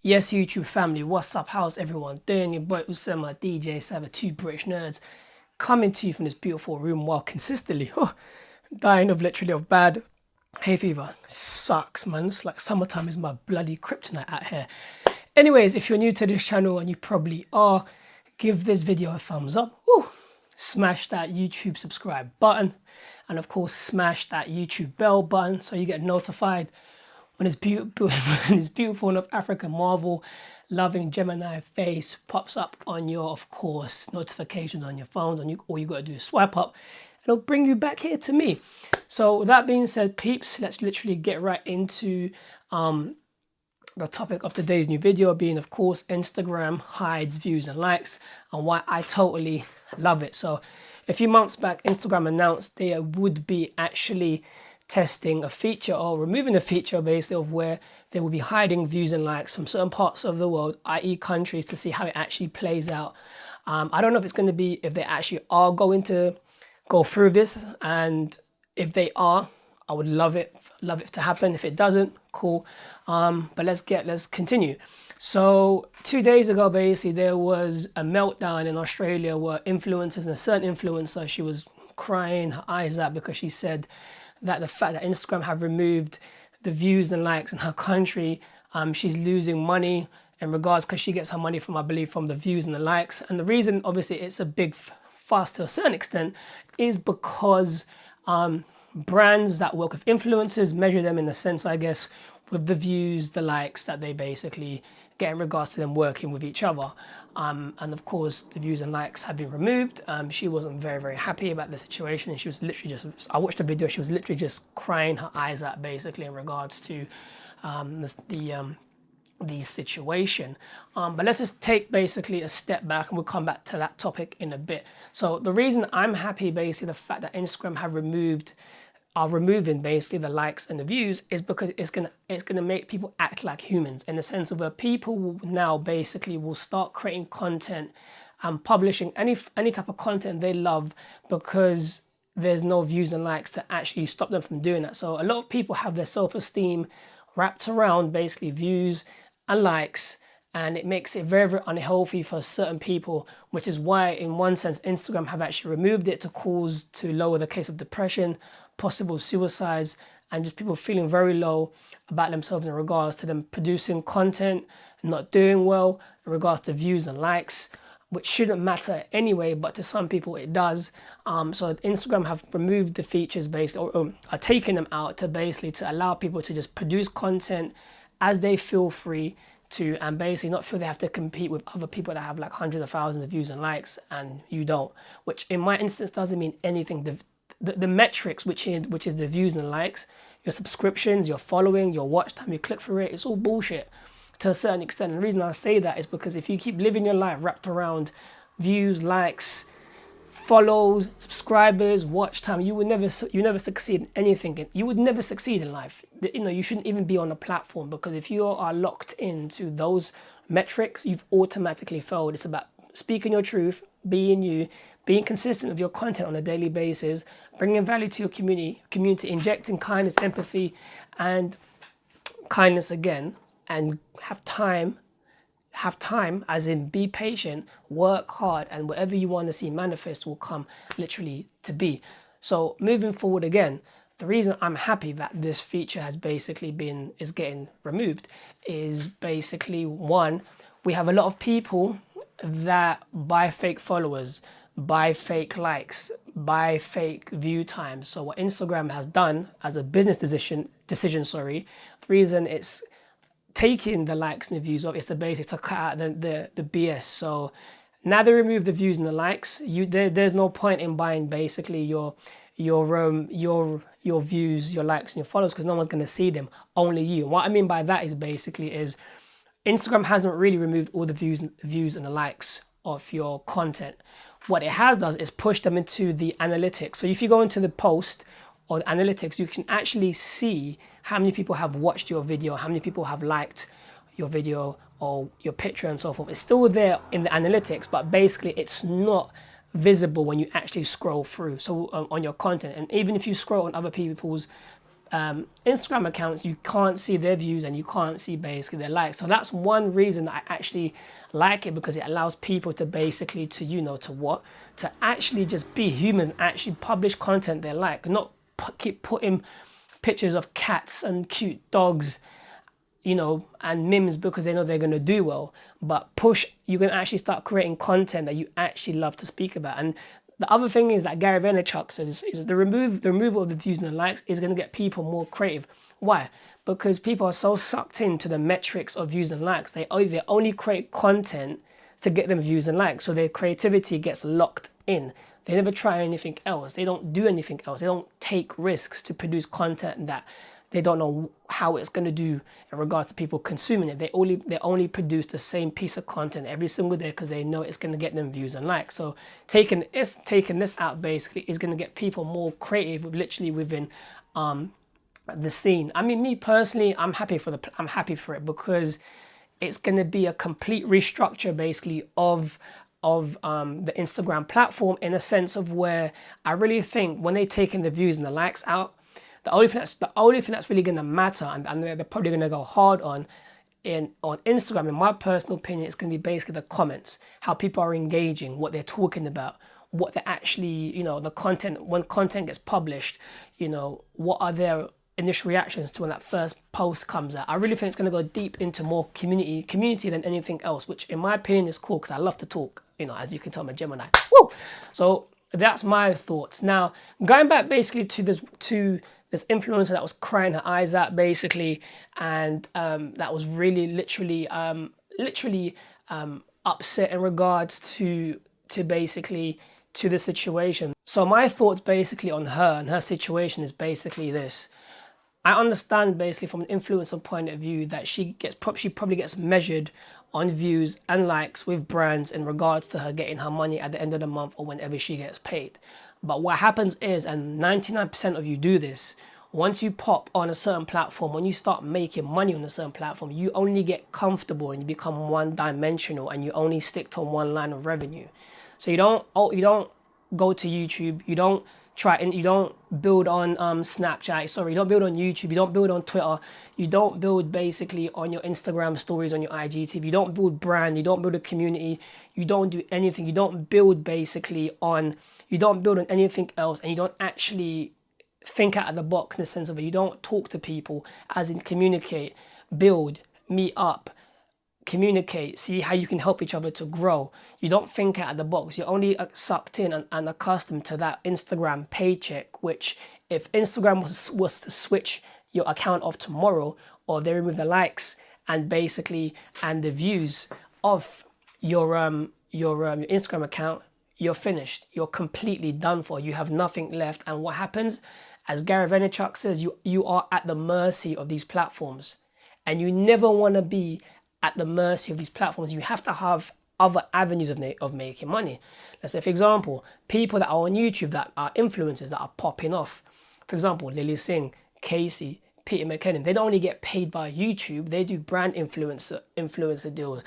Yes, YouTube family, what's up? How's everyone doing? Your boy Usama, DJ Cyber, two British nerds, coming to you from this beautiful room while consistently dying of literally of bad hay fever. Sucks, man. It's like summertime is my bloody kryptonite out here. Anyways, if you're new to this channel, and you probably are, give this video a thumbs up. Woo! Smash that YouTube subscribe button, and of course smash that YouTube bell button so you get notified when this beautiful North African marble loving Gemini face pops up on your, of course, notifications on your phones, and all you got to do is swipe up and it'll bring you back here to me. So with that being said, peeps, let's literally get right into the topic of today's new video, being of course Instagram hides views and likes, and why I totally love it. So a few months back, Instagram announced they would be actually testing a feature, or removing a feature basically, of where they will be hiding views and likes from certain parts of the world, i.e. countries, to see how it actually plays out. I don't know if it's going to be, if they actually are going to go through this, and if they are, I would love it to happen. If it doesn't, cool. But let's continue. So 2 days ago, basically, there was a meltdown in Australia where influencers, and a certain influencer, she was crying her eyes out because she said that the fact that Instagram have removed the views and likes in her country, she's losing money in regards, because she gets her money from, I believe, from the views and the likes. And the reason, obviously, it's a big fuss to a certain extent is because brands that work with influencers measure them, in a sense, I guess, with the views, the likes that they basically get in regards to them working with each other. And of course, the views and likes have been removed. She wasn't very happy about the situation, and she was literally just, I watched the video, she was literally just crying her eyes out basically in regards to the situation. But let's just take basically a step back, and we'll come back to that topic in a bit. So the reason I'm happy, basically, the fact that Instagram have are removing basically the likes and the views, is because it's gonna make people act like humans, in the sense of where people will now basically will start creating content and publishing any type of content they love, because there's no views and likes to actually stop them from doing that. So a lot of people have their self-esteem wrapped around basically views and likes, and it makes it very unhealthy for certain people, which is why in one sense Instagram have actually removed it to lower the case of depression, possible suicides, and just people feeling very low about themselves in regards to them producing content and not doing well in regards to views and likes, which shouldn't matter anyway, but to some people it does. So Instagram have removed the features or are taking them out to allow people to just produce content as they feel free to, and basically not feel they have to compete with other people that have like hundreds of thousands of views and likes and you don't, which in my instance doesn't mean anything. The metrics, which is the views and likes, your subscriptions, your following, your watch time, your click-through rate, it's all bullshit to a certain extent. And the reason I say that is because if you keep living your life wrapped around views, likes, follows, subscribers, watch time, you never succeed in anything. You would never succeed in life. You shouldn't even be on a platform, because if you are locked into those metrics, you've automatically failed. It's about speaking your truth, being you, being consistent with your content on a daily basis, bringing value to your community, injecting kindness, empathy, and kindness again, and have time, as in be patient, work hard, and whatever you want to see manifest will come literally to be. So moving forward again, the reason I'm happy that this feature has basically is getting removed is basically, one, we have a lot of people that buy fake followers, buy fake likes, buy fake view times. So what Instagram has done as a business decision, the reason it's taking the likes and the views off is to cut out the BS. So now they remove the views and the likes. There's no point in buying basically your views, your likes, and your follows, because no one's going to see them, only you. And what I mean by that is Instagram hasn't really removed all the views and the likes of your content. What it has done is push them into the analytics. So if you go into the post or the analytics, you can actually see how many people have watched your video, how many people have liked your video or your picture and so forth. It's still there in the analytics, but basically it's not visible when you actually scroll through on your content. And even if you scroll on other people's Instagram accounts, you can't see their views and you can't see basically their likes. So that's one reason that I actually like it, because it allows people to basically to actually just be human, actually publish content they like, not keep putting pictures of cats and cute dogs, and memes because they know they're going to do well. But you can actually start creating content that you actually love to speak about. And the other thing is that Gary Vaynerchuk says is the removal of the views and the likes is going to get people more creative. Why? Because people are so sucked into the metrics of views and likes. They only create content to get them views and likes. So their creativity gets locked in. They never try anything else. They don't do anything else. They don't take risks to produce content that they don't know how it's going to do in regards to people consuming it. They only produce the same piece of content every single day because they know it's going to get them views and likes. So taking this out basically is going to get people more creative, literally within the scene. I mean, me personally, I'm happy for it because it's going to be a complete restructure basically of the Instagram platform, in a sense of where I really think when they taking the views and the likes out, the only thing that's really going to matter, and they're probably going to go hard on Instagram, in my personal opinion, it's going to be basically the comments, how people are engaging, what they're talking about, what they're actually, the content, when content gets published, what are their initial reactions to when that first post comes out. I really think it's going to go deep into more community than anything else, which in my opinion is cool because I love to talk, as you can tell, I'm a Gemini. Woo! So that's my thoughts. Now, going back basically to this influencer that was crying her eyes out basically, and that was really literally upset in regards to basically to the situation. So my thoughts basically on her and her situation is basically this. I understand basically from an influencer point of view that she probably gets measured on views and likes with brands in regards to her getting her money at the end of the month or whenever she gets paid. But what happens is, and 99% of you do this, once you pop on a certain platform, when you start making money on a certain platform, you only get comfortable and you become one-dimensional and you only stick to one line of revenue. So you don't go to YouTube, you don't build on Snapchat, sorry, you don't build on YouTube, you don't build on Twitter, you don't build basically on your Instagram stories, on your IGTV, you don't build brand, you don't build a community, you don't do anything, you don't build on anything else, and you don't actually think out of the box in the sense of it. You don't talk to people, as in communicate, build, meet up, communicate, see how you can help each other to grow. You don't think out of the box. You're only sucked in and accustomed to that Instagram paycheck, which if Instagram was to switch your account off tomorrow, or they remove the likes and the views of your Instagram account, you're finished. You're completely done for. You have nothing left. And what happens? As Gary Vaynerchuk says, you are at the mercy of these platforms. And you never want to be at the mercy of these platforms. You have to have other avenues of making money. Let's say, for example, people that are on YouTube that are influencers that are popping off. For example, Lily Singh, Casey, Peter McKinnon, they don't only get paid by YouTube, they do brand influencer deals.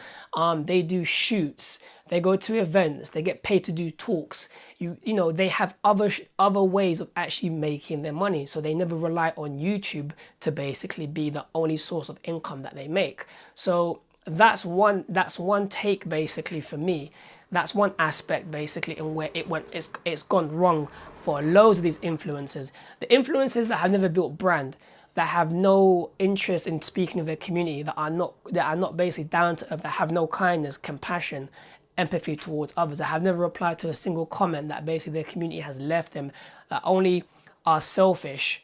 They do shoots, they go to events, they get paid to do talks. They have other ways of actually making their money. So they never rely on YouTube to basically be the only source of income that they make. So that's one take basically for me. That's one aspect basically in where it's gone wrong for loads of these influencers. The influencers that have never built brand, that have no interest in speaking of their community, that are not basically down to earth, that have no kindness, compassion, empathy towards others, that have never replied to a single comment that basically their community has left them, that only are selfish,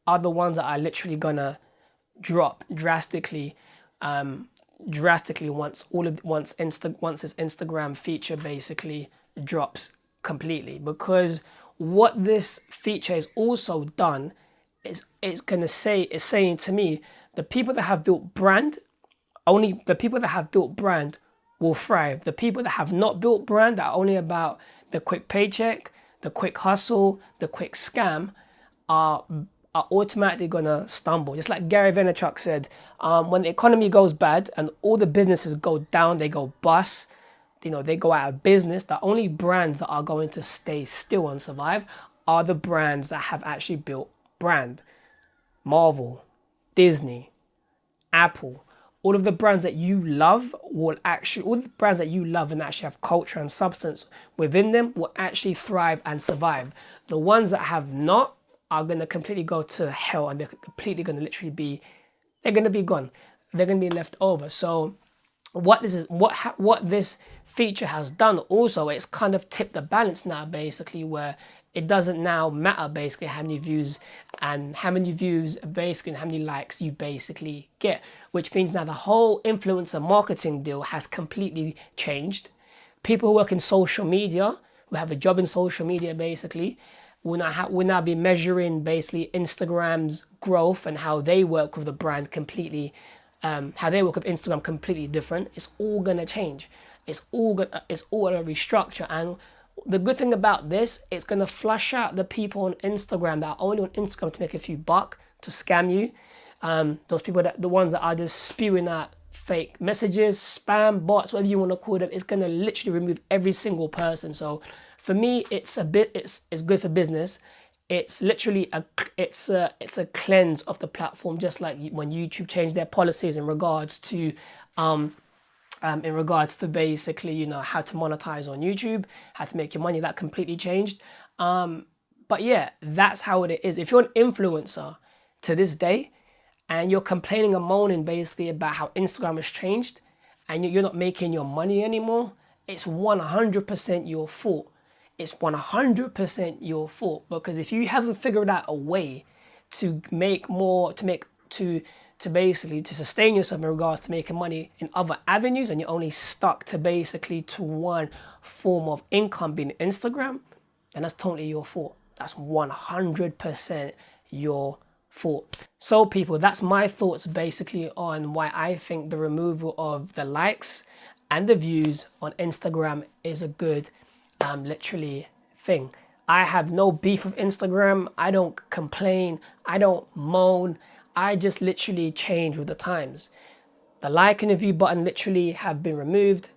are the ones that are literally gonna drop drastically once this Instagram feature basically drops completely. Because what this feature has also done is saying to me, the people that have built brand, only the people that have built brand will thrive. The people that have not built brand, that are only about the quick paycheck, the quick hustle, the quick scam, are automatically gonna stumble. Just like Gary Vaynerchuk said, when the economy goes bad and all the businesses go down, they go bust, they go out of business, the only brands that are going to stay still and survive are the brands that have actually built brand. Marvel, Disney, Apple, all of the brands that you love will actually, all the brands that you love and actually have culture and substance within them will actually thrive and survive. The ones that have not are going to completely go to hell, and they're completely going to literally be, they're going to be gone. They're going to be left over. So what this feature has done also, it's kind of tipped the balance now, basically, where it doesn't now matter basically how many views basically and how many likes you basically get, which means now the whole influencer marketing deal has completely changed. People who work in social media, who have a job in social media basically, will now be measuring basically Instagram's growth and how they work with the brand completely, how they work with Instagram completely different. It's all gonna change. It's all gonna restructure. And the good thing about this, it's gonna flush out the people on Instagram that are only on Instagram to make a few bucks, to scam you. Those people, the ones that are just spewing out fake messages, spam, bots, whatever you want to call them. It's gonna literally remove every single person. So for me, it's good for business. It's literally it's a cleanse of the platform, just like when YouTube changed their policies in regards to basically, you know, how to monetize on YouTube, how to make your money. That completely changed. But yeah, that's how it is. If you're an influencer to this day and you're complaining and moaning basically about how Instagram has changed and you're not making your money anymore, it's 100% your fault. It's 100% your fault, because if you haven't figured out a way to make more, to basically to sustain yourself in regards to making money in other avenues, and you're only stuck to basically to one form of income being Instagram, then that's totally your fault. That's 100% your fault. So people, that's my thoughts basically on why I think the removal of the likes and the views on Instagram is a good literally thing. I have no beef with Instagram. I don't complain. I don't moan. I just literally change with the times. The like and the view button literally have been removed.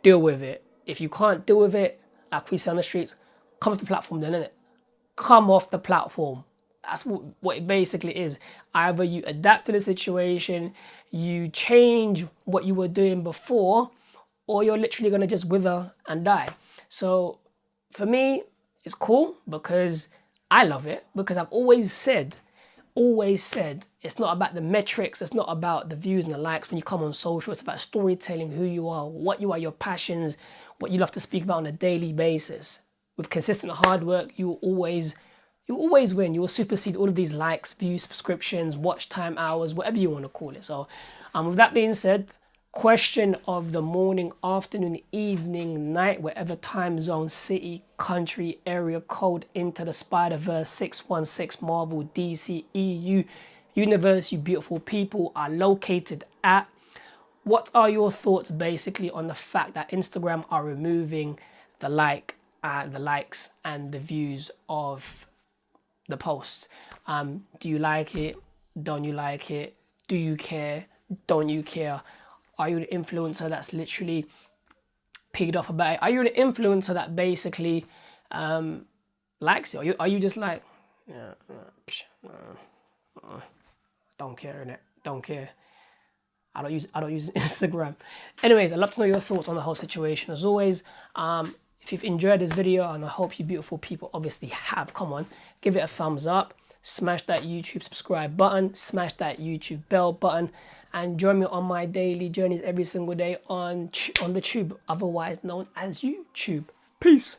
Deal with it. If you can't deal with it, like we say on the streets, come off the platform then, innit? Come off the platform. That's what it basically is. Either you adapt to the situation, you change what you were doing before, or you're literally going to just wither and die. So for me, it's cool because I love it, because I've always said, it's not about the metrics, it's not about the views and the likes when you come on social. It's about storytelling, who you are, what you are, your passions, what you love to speak about on a daily basis. With consistent hard work, you will always win. You will supersede all of these likes, views, subscriptions, watch time, hours, whatever you want to call it. So with that being said, question of the morning, afternoon, evening, night, whatever time zone, city, country, area code into the Spider-Verse 616 Marvel, DC, EU, universe, you beautiful people are located at. What are your thoughts basically on the fact that Instagram are removing the likes and the views of the posts? Do you like it? Don't you like it? Do you care? Don't you care? Are you an influencer that's literally peed off about it? Are you an influencer that basically likes it? Are you just like, don't care, innit? Don't care. I don't use Instagram. Anyways, I'd love to know your thoughts on the whole situation. As always, if you've enjoyed this video, and I hope you beautiful people obviously have, come on, give it a thumbs up, smash that YouTube subscribe button, smash that YouTube bell button, and join me on my daily journeys every single day on the tube, otherwise known as YouTube. Peace.